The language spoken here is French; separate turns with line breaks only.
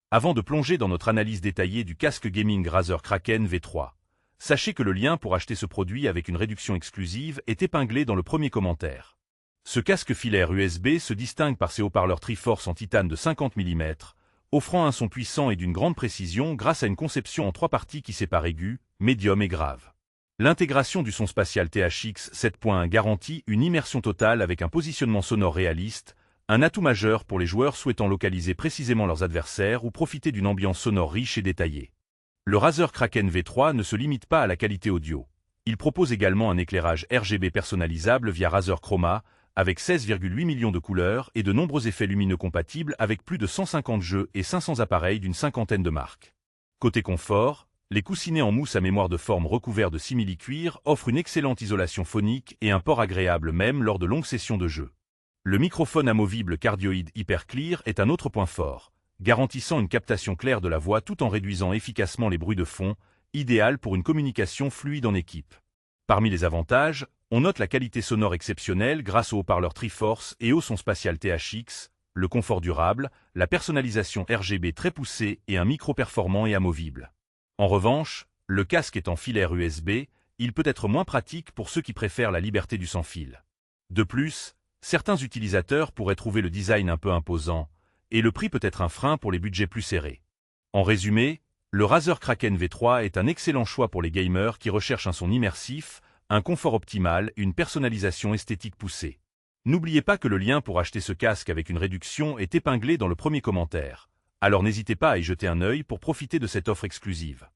Avant de plonger dans notre analyse détaillée du casque gaming Razer Kraken V3, sachez que le lien pour acheter ce produit avec une réduction exclusive est épinglé dans le premier commentaire. Ce casque filaire USB se distingue par ses haut-parleurs Triforce en titane de 50 mm, offrant un son puissant et d'une grande précision grâce à une conception en 3 parties qui sépare aigu, médium et grave. L'intégration du son spatial THX 7.1 garantit une immersion totale avec un positionnement sonore réaliste, un atout majeur pour les joueurs souhaitant localiser précisément leurs adversaires ou profiter d'une ambiance sonore riche et détaillée. Le Razer Kraken V3 ne se limite pas à la qualité audio. Il propose également un éclairage RGB personnalisable via Razer Chroma, avec 16,8 millions de couleurs et de nombreux effets lumineux compatibles avec plus de 150 jeux et 500 appareils d'une cinquantaine de marques. Côté confort, les coussinets en mousse à mémoire de forme recouverts de simili-cuir offrent une excellente isolation phonique et un port agréable même lors de longues sessions de jeu. Le microphone amovible Cardioid Hyper Clear est un autre point fort, garantissant une captation claire de la voix tout en réduisant efficacement les bruits de fond, idéal pour une communication fluide en équipe. Parmi les avantages, on note la qualité sonore exceptionnelle grâce aux haut-parleurs Triforce et au son spatial THX, le confort durable, la personnalisation RGB très poussée et un micro performant et amovible. En revanche, le casque étant filaire USB, il peut être moins pratique pour ceux qui préfèrent la liberté du sans-fil. De plus, certains utilisateurs pourraient trouver le design un peu imposant, et le prix peut être un frein pour les budgets plus serrés. En résumé, le Razer Kraken V3 est un excellent choix pour les gamers qui recherchent un son immersif, un confort optimal et une personnalisation esthétique poussée. N'oubliez pas que le lien pour acheter ce casque avec une réduction est épinglé dans le premier commentaire, alors n'hésitez pas à y jeter un œil pour profiter de cette offre exclusive.